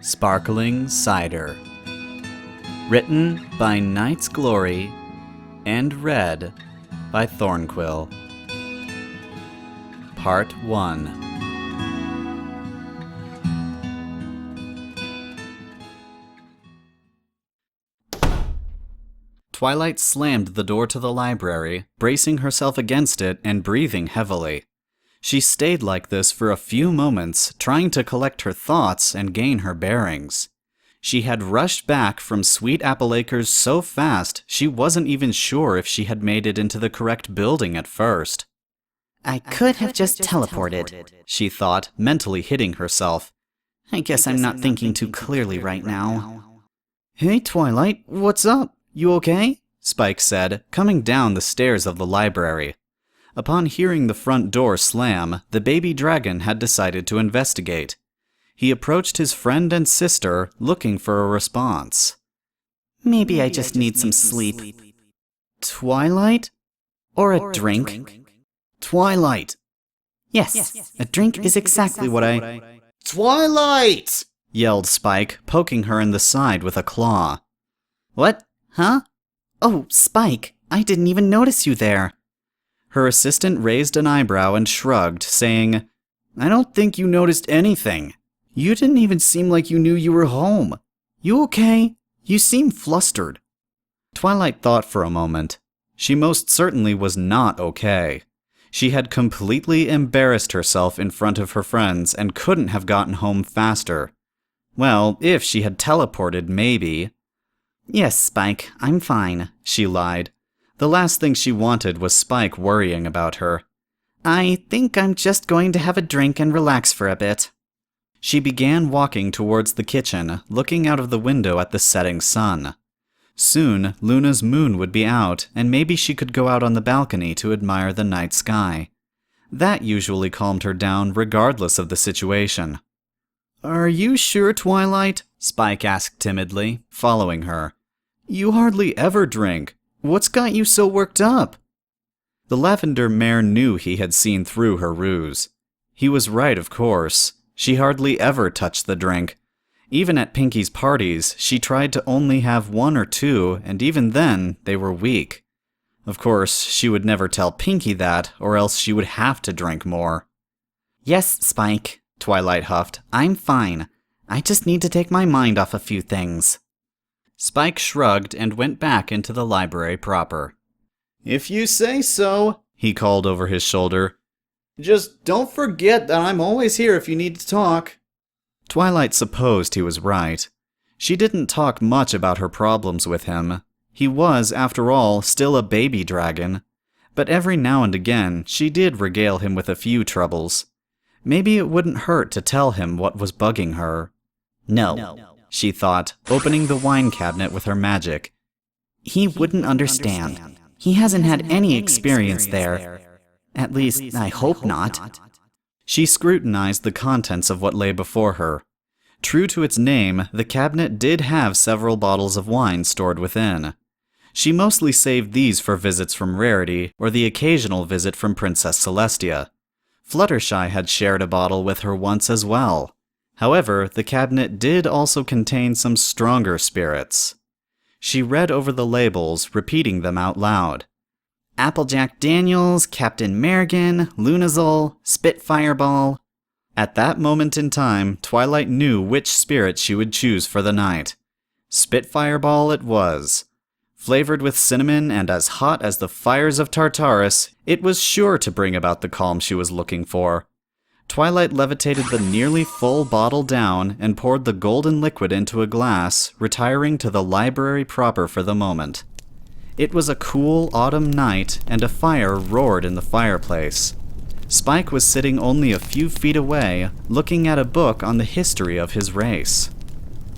Sparkling Cider. Written by Night's Glory and read by Thornquill. Part 1. Twilight slammed the door to the library, bracing herself against it and breathing heavily. She stayed like this for a few moments, trying to collect her thoughts and gain her bearings. She had rushed back from Sweet Apple Acres so fast she wasn't even sure if she had made it into the correct building at first. I could have just teleported, she thought, mentally hitting herself. I guess I'm not thinking too clearly right now. Hey Twilight, what's up? You okay? Spike said, coming down the stairs of the library. Upon hearing the front door slam, the baby dragon had decided to investigate. He approached his friend and sister, looking for a response. Maybe I just need some sleep. Twilight? Or a drink? Twilight! Yes, a drink is exactly what I... Twilight! Yelled Spike, poking her in the side with a claw. What? Huh? Oh, Spike, I didn't even notice you there. Her assistant raised an eyebrow and shrugged, saying, I don't think you noticed anything. You didn't even seem like you knew you were home. You okay? You seem flustered. Twilight thought for a moment. She most certainly was not okay. She had completely embarrassed herself in front of her friends and couldn't have gotten home faster. Well, if she had teleported, maybe. Yes, Spike, I'm fine, she lied. The last thing she wanted was Spike worrying about her. I think I'm just going to have a drink and relax for a bit. She began walking towards the kitchen, looking out of the window at the setting sun. Soon, Luna's moon would be out, and maybe she could go out on the balcony to admire the night sky. That usually calmed her down regardless of the situation. Are you sure, Twilight? Spike asked timidly, following her. You hardly ever drink. What's got you so worked up? The lavender mare knew he had seen through her ruse. He was right, of course. She hardly ever touched the drink. Even at Pinky's parties, she tried to only have one or two, and even then, they were weak. Of course, she would never tell Pinky that, or else she would have to drink more. Yes, Spike, Twilight huffed. I'm fine. I just need to take my mind off a few things. Spike shrugged and went back into the library proper. If you say so, he called over his shoulder. Just don't forget that I'm always here if you need to talk. Twilight supposed he was right. She didn't talk much about her problems with him. He was, after all, still a baby dragon. But every now and again, she did regale him with a few troubles. Maybe it wouldn't hurt to tell him what was bugging her. No, she thought, opening the wine cabinet with her magic. He wouldn't understand. He hasn't had any experience there. At least, I hope not. She scrutinized the contents of what lay before her. True to its name, the cabinet did have several bottles of wine stored within. She mostly saved these for visits from Rarity or the occasional visit from Princess Celestia. Fluttershy had shared a bottle with her once as well. However, the cabinet did also contain some stronger spirits. She read over the labels, repeating them out loud. Applejack Daniels, Captain Merrigan, Lunazol, Spitfireball. At that moment in time, Twilight knew which spirit she would choose for the night. Spitfireball it was. Flavored with cinnamon and as hot as the fires of Tartarus, it was sure to bring about the calm she was looking for. Twilight levitated the nearly full bottle down and poured the golden liquid into a glass, retiring to the library proper for the moment. It was a cool autumn night, and a fire roared in the fireplace. Spike was sitting only a few feet away, looking at a book on the history of his race.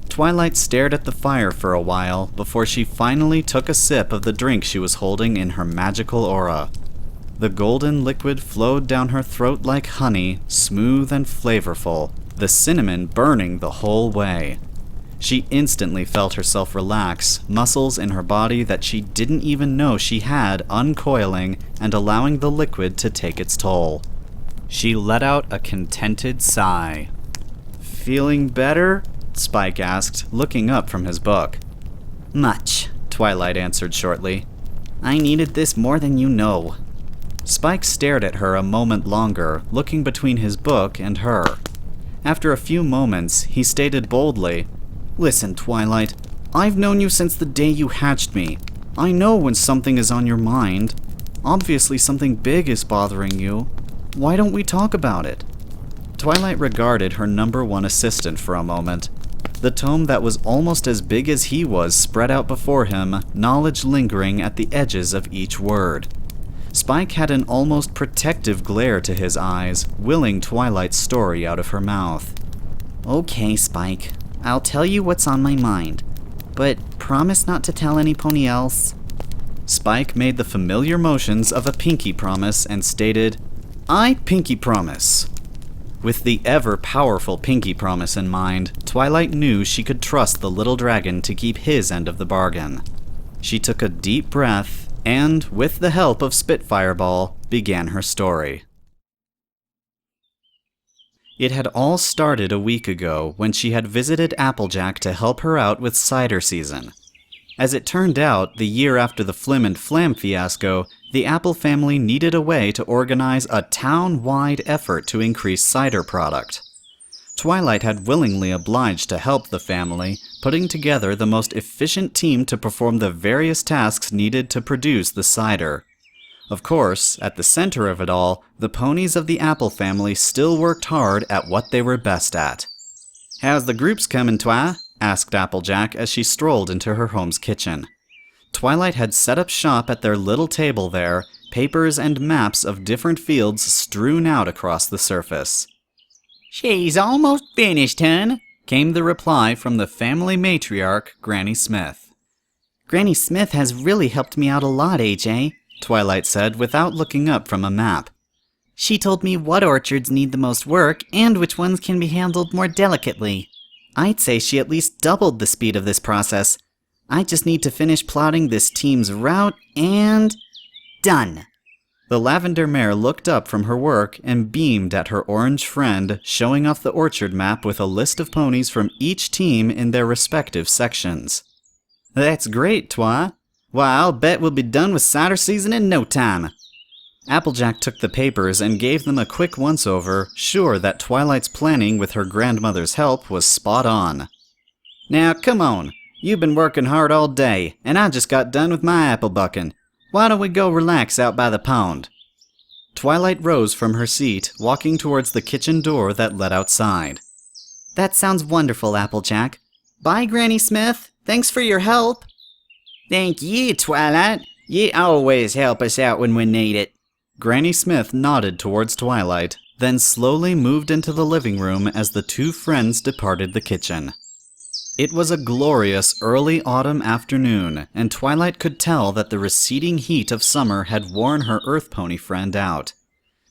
Twilight stared at the fire for a while before she finally took a sip of the drink she was holding in her magical aura. The golden liquid flowed down her throat like honey, smooth and flavorful, the cinnamon burning the whole way. She instantly felt herself relax, muscles in her body that she didn't even know she had uncoiling and allowing the liquid to take its toll. She let out a contented sigh. Feeling better? Spike asked, looking up from his book. Much, Twilight answered shortly. I needed this more than you know. Spike stared at her a moment longer, looking between his book and her. After a few moments, he stated boldly, Listen, Twilight, I've known you since the day you hatched me. I know when something is on your mind. Obviously something big is bothering you. Why don't we talk about it? Twilight regarded her number one assistant for a moment. The tome that was almost as big as he was spread out before him, knowledge lingering at the edges of each word. Spike had an almost protective glare to his eyes, willing Twilight's story out of her mouth. Okay, Spike. I'll tell you what's on my mind. But promise not to tell anybody else. Spike made the familiar motions of a pinky promise and stated, I pinky promise. With the ever-powerful pinky promise in mind, Twilight knew she could trust the little dragon to keep his end of the bargain. She took a deep breath and, with the help of Spitfireball, began her story. It had all started a week ago when she had visited Applejack to help her out with cider season. As it turned out, the year after the Flim and Flam fiasco, the Apple family needed a way to organize a town-wide effort to increase cider product. Twilight had willingly obliged to help the family, putting together the most efficient team to perform the various tasks needed to produce the cider. Of course, at the center of it all, the ponies of the Apple family still worked hard at what they were best at. How's the groups coming, Twi? Asked Applejack as she strolled into her home's kitchen. Twilight had set up shop at their little table there, papers and maps of different fields strewn out across the surface. She's almost finished, hun, came the reply from the family matriarch, Granny Smith. Granny Smith has really helped me out a lot, AJ, Twilight said without looking up from a map. She told me what orchards need the most work and which ones can be handled more delicately. I'd say she at least doubled the speed of this process. I just need to finish plotting this team's route and... done. The lavender mare looked up from her work and beamed at her orange friend, showing off the orchard map with a list of ponies from each team in their respective sections. That's great, Twi. Why, I'll bet we'll be done with cider season in no time. Applejack took the papers and gave them a quick once-over, sure that Twilight's planning with her grandmother's help was spot on. Now, come on. You've been working hard all day, and I just got done with my apple bucking. Why don't we go relax out by the pond? Twilight rose from her seat, walking towards the kitchen door that led outside. That sounds wonderful, Applejack. Bye, Granny Smith. Thanks for your help. Thank you, Twilight. You always help us out when we need it. Granny Smith nodded towards Twilight, then slowly moved into the living room as the two friends departed the kitchen. It was a glorious early autumn afternoon, and Twilight could tell that the receding heat of summer had worn her earth pony friend out.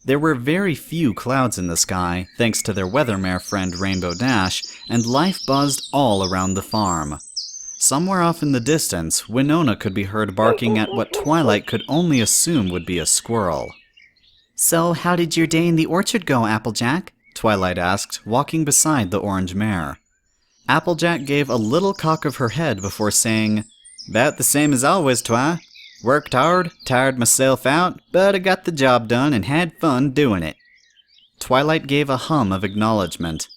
There were very few clouds in the sky, thanks to their weather mare friend Rainbow Dash, and life buzzed all around the farm. Somewhere off in the distance, Winona could be heard barking at what Twilight could only assume would be a squirrel. So, how did your day in the orchard go, Applejack? Twilight asked, walking beside the orange mare. Applejack gave a little cock of her head before saying, "'Bout the same as always, Twi. Worked hard, tired myself out, but I got the job done and had fun doing it." Twilight gave a hum of acknowledgement.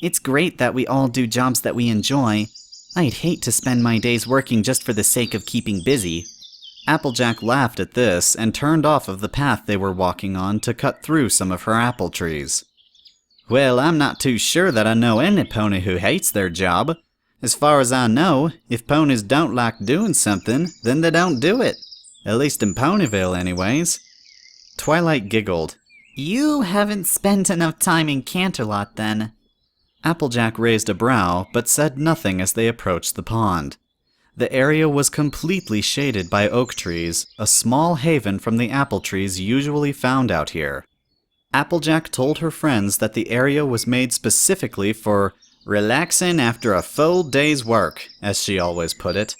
It's great that we all do jobs that we enjoy. I'd hate to spend my days working just for the sake of keeping busy. Applejack laughed at this and turned off of the path they were walking on to cut through some of her apple trees. "Well, I'm not too sure that I know any pony who hates their job. As far as I know, if ponies don't like doing something, then they don't do it. At least in Ponyville, anyways." Twilight giggled. You haven't spent enough time in Canterlot, then. Applejack raised a brow, but said nothing as they approached the pond. The area was completely shaded by oak trees, a small haven from the apple trees usually found out here. Applejack told her friends that the area was made specifically for relaxing after a full day's work, as she always put it.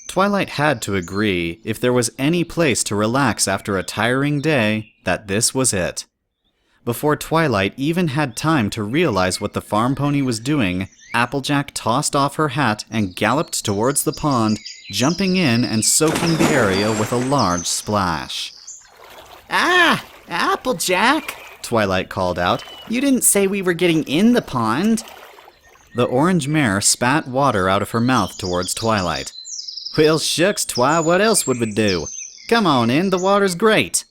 Twilight had to agree, if there was any place to relax after a tiring day, that this was it. Before Twilight even had time to realize what the farm pony was doing, Applejack tossed off her hat and galloped towards the pond, jumping in and soaking the area with a large splash. Ah! Applejack! Twilight called out. You didn't say we were getting in the pond. The orange mare spat water out of her mouth towards Twilight. Well, shucks, Twi, what else would we do? Come on in, the water's great.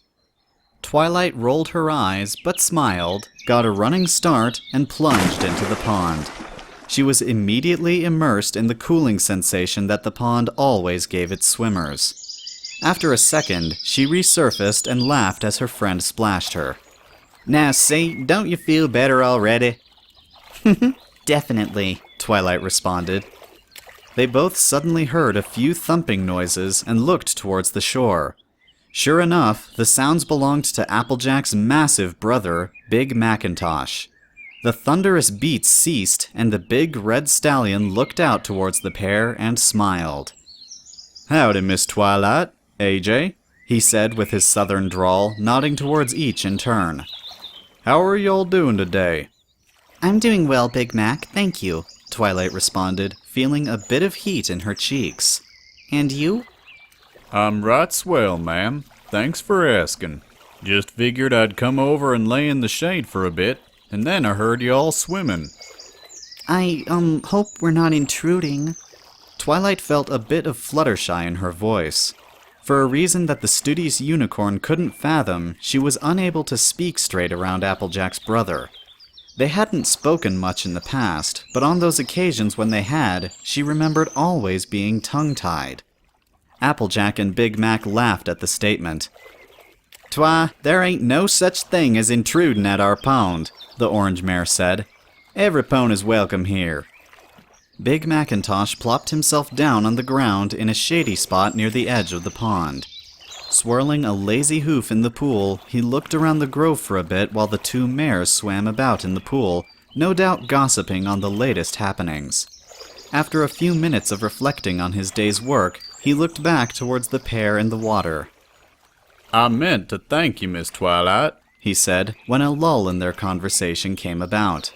Twilight rolled her eyes, but smiled, got a running start, and plunged into the pond. She was immediately immersed in the cooling sensation that the pond always gave its swimmers. After a second, she resurfaced and laughed as her friend splashed her. Now see, don't you feel better already? Definitely, Twilight responded. They both suddenly heard a few thumping noises and looked towards the shore. Sure enough, the sounds belonged to Applejack's massive brother, Big Macintosh. The thunderous beats ceased, and the big red stallion looked out towards the pair and smiled. "Howdy, Miss Twilight, AJ," he said with his southern drawl, nodding towards each in turn. "How are y'all doing today?" I'm doing well, Big Mac, thank you, Twilight responded, feeling a bit of heat in her cheeks. And you? "I'm right swell, ma'am. Thanks for asking. Just figured I'd come over and lay in the shade for a bit, and then I heard y'all swimming." I, hope we're not intruding. Twilight felt a bit of Fluttershy in her voice. For a reason that the studious unicorn couldn't fathom, she was unable to speak straight around Applejack's brother. They hadn't spoken much in the past, but on those occasions when they had, she remembered always being tongue-tied. Applejack and Big Mac laughed at the statement. Twi, there ain't no such thing as intruding at our pond, the orange mare said. Every pony is welcome here. Big Macintosh plopped himself down on the ground in a shady spot near the edge of the pond. Swirling a lazy hoof in the pool, he looked around the grove for a bit while the two mares swam about in the pool, no doubt gossiping on the latest happenings. After a few minutes of reflecting on his day's work, he looked back towards the pair in the water. "I meant to thank you, Miss Twilight," he said, when a lull in their conversation came about.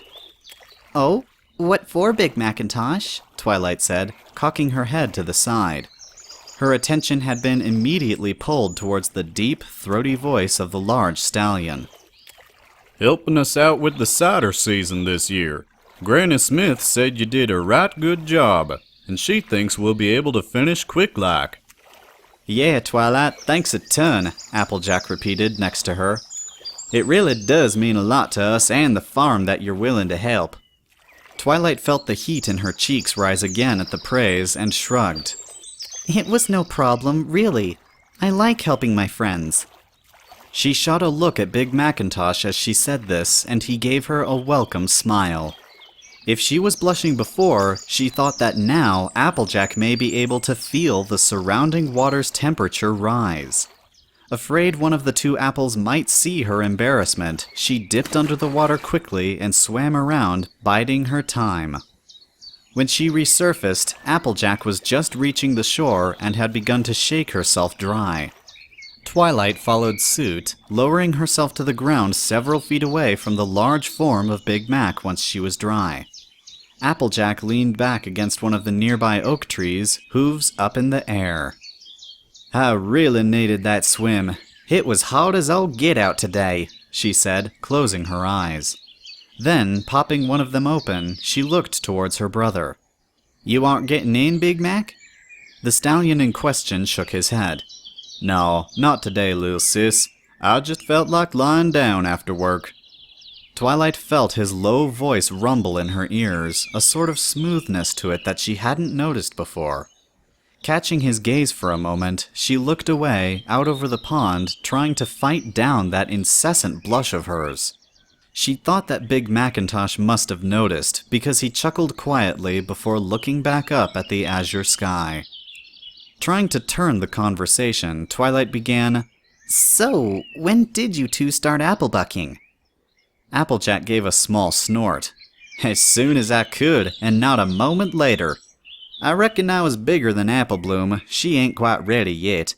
Oh? What for, Big Macintosh? Twilight said, cocking her head to the side. Her attention had been immediately pulled towards the deep, throaty voice of the large stallion. "Helping us out with the cider season this year. Granny Smith said you did a right good job, and she thinks we'll be able to finish quick-like." Yeah, Twilight, thanks a ton, Applejack repeated next to her. It really does mean a lot to us and the farm that you're willing to help. Twilight felt the heat in her cheeks rise again at the praise and shrugged. It was no problem, really. I like helping my friends. She shot a look at Big Macintosh as she said this, and he gave her a welcome smile. If she was blushing before, she thought that now Applejack may be able to feel the surrounding water's temperature rise. Afraid one of the two apples might see her embarrassment, she dipped under the water quickly and swam around, biding her time. When she resurfaced, Applejack was just reaching the shore and had begun to shake herself dry. Twilight followed suit, lowering herself to the ground several feet away from the large form of Big Mac once she was dry. Applejack leaned back against one of the nearby oak trees, hooves up in the air. "I really needed that swim. It was hot as all get out today," she said, closing her eyes. Then, popping one of them open, she looked towards her brother. "You aren't getting in, Big Mac?" The stallion in question shook his head. "No, not today, little sis. I just felt like lying down after work." Twilight felt his low voice rumble in her ears, a sort of smoothness to it that she hadn't noticed before. Catching his gaze for a moment, she looked away, out over the pond, trying to fight down that incessant blush of hers. She thought that Big Macintosh must have noticed, because he chuckled quietly before looking back up at the azure sky. Trying to turn the conversation, Twilight began, "So, when did you two start apple bucking?" Applejack gave a small snort. "As soon as I could, and not a moment later. I reckon I was bigger than Apple Bloom. She ain't quite ready yet.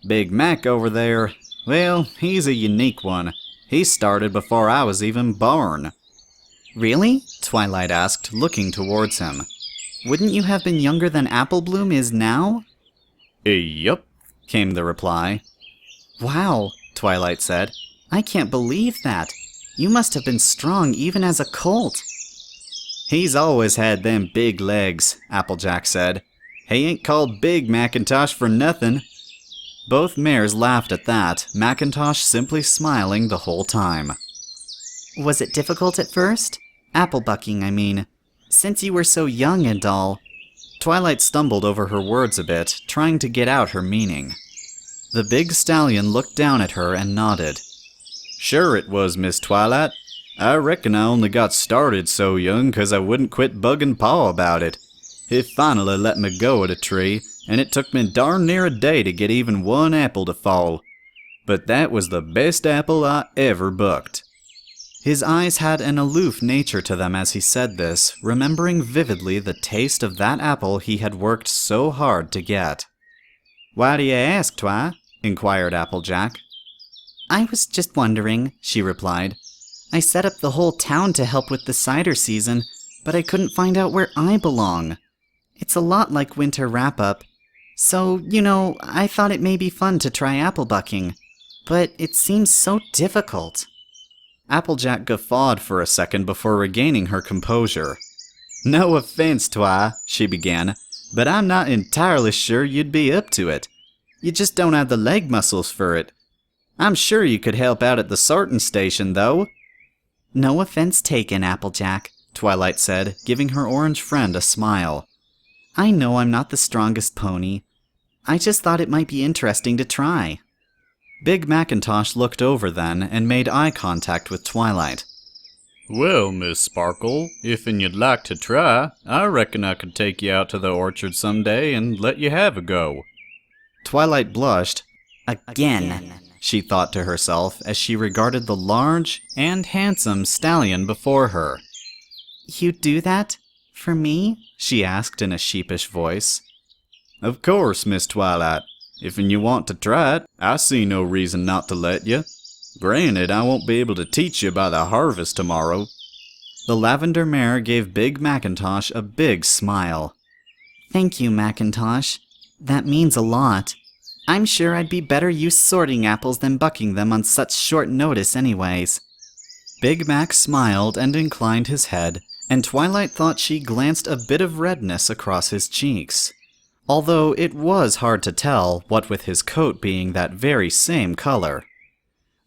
Big Mac over there, well, he's a unique one. He started before I was even born." Really? Twilight asked, looking towards him. Wouldn't you have been younger than Applebloom is now? Yup, Came the reply. Wow, Twilight said. I can't believe that. You must have been strong even as a colt. He's always had them big legs, Applejack said. He ain't called Big Macintosh for nothing. Both mares laughed at that, Macintosh simply smiling the whole time. Was it difficult at first? Apple bucking, I mean. Since you were so young and all. Twilight stumbled over her words a bit, trying to get out her meaning. The big stallion looked down at her and nodded. Sure it was, Miss Twilight. I reckon I only got started so young 'cause I wouldn't quit bugging Pa about it. He finally let me go at a tree, and it took me darn near a day to get even one apple to fall. But that was the best apple I ever bucked. His eyes had an aloof nature to them as he said this, remembering vividly the taste of that apple he had worked so hard to get. Why do you ask, Twi? Inquired Applejack. I was just wondering, she replied. I set up the whole town to help with the cider season, but I couldn't find out where I belong. It's a lot like winter wrap-up. So, I thought it may be fun to try apple bucking. But it seems so difficult. Applejack guffawed for a second before regaining her composure. No offense, Twi, she began, but I'm not entirely sure you'd be up to it. You just don't have the leg muscles for it. I'm sure you could help out at the sorting station, though. No offense taken, Applejack, Twilight said, giving her orange friend a smile. I know I'm not the strongest pony. I just thought it might be interesting to try. Big Macintosh looked over then and made eye contact with Twilight. Well, Miss Sparkle, if'n you'd like to try, I reckon I could take you out to the orchard someday and let you have a go. Twilight blushed. Again, she thought to herself as she regarded the large and handsome stallion before her. You do that? For me? She asked in a sheepish voice. Of course, Miss Twilight. If'n you want to try it, I see no reason not to let you. Granted, I won't be able to teach you by the harvest tomorrow. The lavender mare gave Big Macintosh a big smile. Thank you, Macintosh. That means a lot. I'm sure I'd be better use sorting apples than bucking them on such short notice anyways. Big Mac smiled and inclined his head, and Twilight thought she glanced a bit of redness across his cheeks. Although it was hard to tell, what with his coat being that very same color.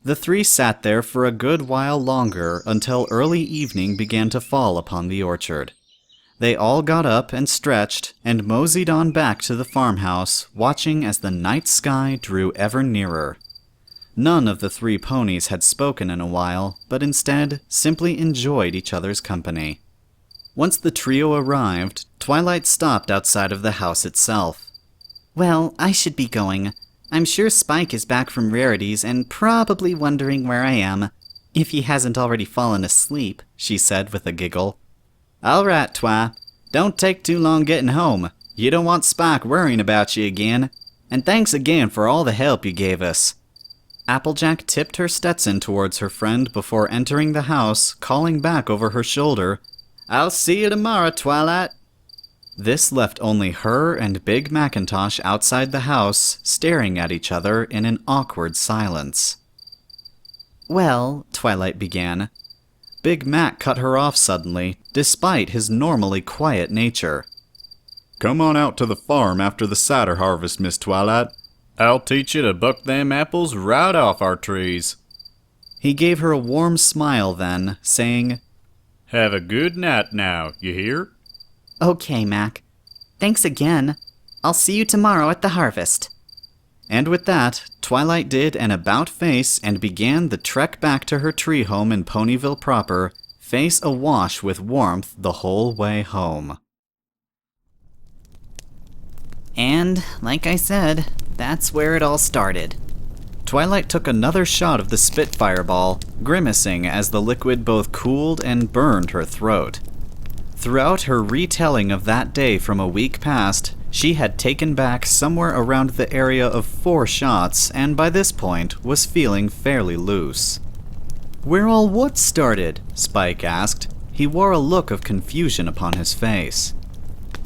The three sat there for a good while longer until early evening began to fall upon the orchard. They all got up and stretched and moseyed on back to the farmhouse, watching as the night sky drew ever nearer. None of the three ponies had spoken in a while, but instead simply enjoyed each other's company. Once the trio arrived, Twilight stopped outside of the house itself. Well, I should be going. I'm sure Spike is back from Rarities and probably wondering where I am, if he hasn't already fallen asleep, she said with a giggle. All right, Twi. Don't take too long getting home. You don't want Spike worrying about you again. And thanks again for all the help you gave us. Applejack tipped her Stetson towards her friend before entering the house, calling back over her shoulder, I'll see you tomorrow, Twilight. This left only her and Big Macintosh outside the house, staring at each other in an awkward silence. Well, Twilight began. Big Mac cut her off suddenly, despite his normally quiet nature. Come on out to the farm after the cider harvest, Miss Twilight. I'll teach you to buck them apples right off our trees. He gave her a warm smile then, saying, Have a good night now, you hear? Okay, Mac. Thanks again. I'll see you tomorrow at the harvest. And with that, Twilight did an about-face and began the trek back to her tree home in Ponyville proper, face awash with warmth the whole way home. And, like I said, that's where it all started. Twilight took another shot of the Spitfire ball, grimacing as the liquid both cooled and burned her throat. Throughout her retelling of that day from a week past, she had taken back somewhere around the area of 4 shots and by this point was feeling fairly loose. Where all what started? Spike asked. He wore a look of confusion upon his face.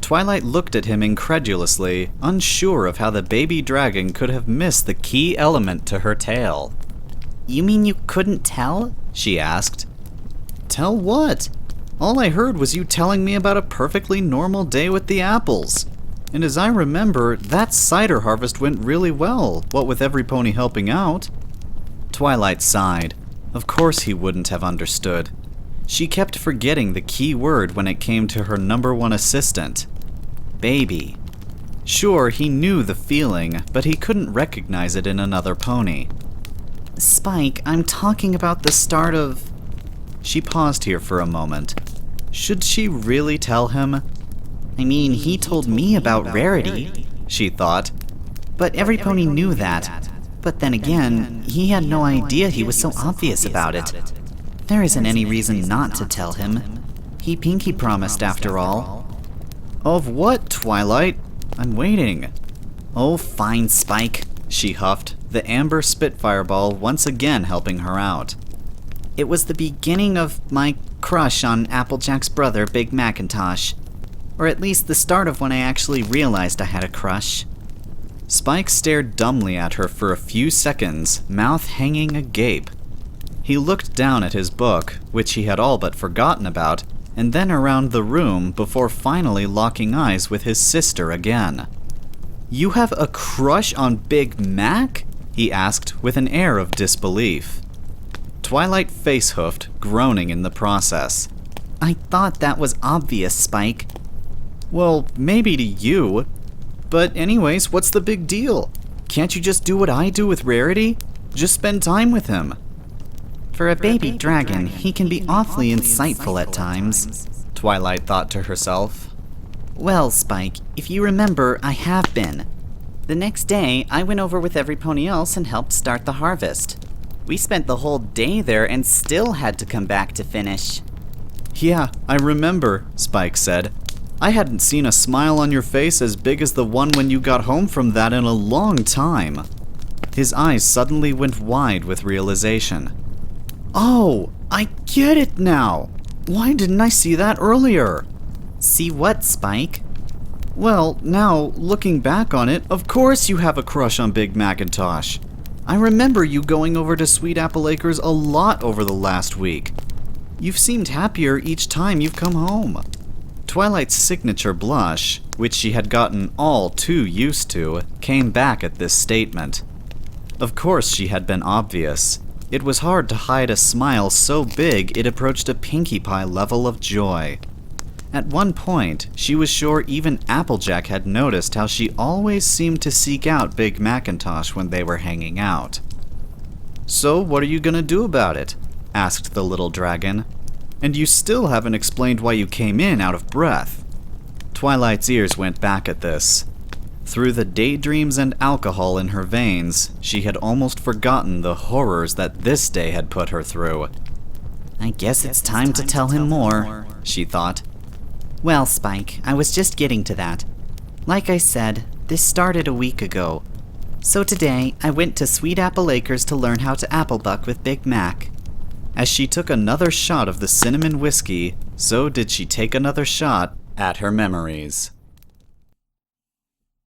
Twilight looked at him incredulously, unsure of how the baby dragon could have missed the key element to her tale. You mean you couldn't tell? She asked. Tell what? All I heard was you telling me about a perfectly normal day with the apples. And as I remember, that cider harvest went really well, what with every pony helping out. Twilight sighed. Of course he wouldn't have understood. She kept forgetting the key word when it came to her number one assistant. Baby. Sure, he knew the feeling, but he couldn't recognize it in another pony. Spike, I'm talking about the start of... She paused here for a moment. Should she really tell him? I mean, he told me about Rarity, she thought. but every pony knew that. But then again, he had no idea he was so obvious about it. There isn't any reason not to tell him. He pinky promised after all. Of what, Twilight? I'm waiting. Oh, fine, Spike, she huffed, the amber Spitfire ball once again helping her out. It was the beginning of my crush on Applejack's brother, Big Macintosh. Or at least the start of when I actually realized I had a crush. Spike stared dumbly at her for a few seconds, mouth hanging agape. He looked down at his book, which he had all but forgotten about, and then around the room before finally locking eyes with his sister again. You have a crush on Big Mac? He asked with an air of disbelief. Twilight face-hoofed, groaning in the process. I thought that was obvious, Spike. Well, maybe to you. But anyways, what's the big deal? Can't you just do what I do with Rarity? Just spend time with him. For a baby dragon, he can be awfully insightful at times, Twilight thought to herself. Well, Spike, if you remember, I have been. The next day, I went over with every pony else and helped start the harvest. We spent the whole day there and still had to come back to finish. Yeah, I remember, Spike said. I hadn't seen a smile on your face as big as the one when you got home from that in a long time. His eyes suddenly went wide with realization. Oh, I get it now. Why didn't I see that earlier? See what, Spike? Well, now, looking back on it, of course you have a crush on Big Macintosh. I remember you going over to Sweet Apple Acres a lot over the last week. You've seemed happier each time you've come home. Twilight's signature blush, which she had gotten all too used to, came back at this statement. Of course she had been obvious. It was hard to hide a smile so big it approached a Pinkie Pie level of joy. At one point, she was sure even Applejack had noticed how she always seemed to seek out Big Macintosh when they were hanging out. So what are you gonna do about it? Asked the little dragon. And you still haven't explained why you came in out of breath. Twilight's ears went back at this. Through the daydreams and alcohol in her veins, she had almost forgotten the horrors that this day had put her through. I guess it's time to tell him more, she thought. Well, Spike, I was just getting to that. Like I said, this started a week ago. So today, I went to Sweet Apple Acres to learn how to applebuck with Big Mac. As she took another shot of the cinnamon whiskey, so did she take another shot at her memories.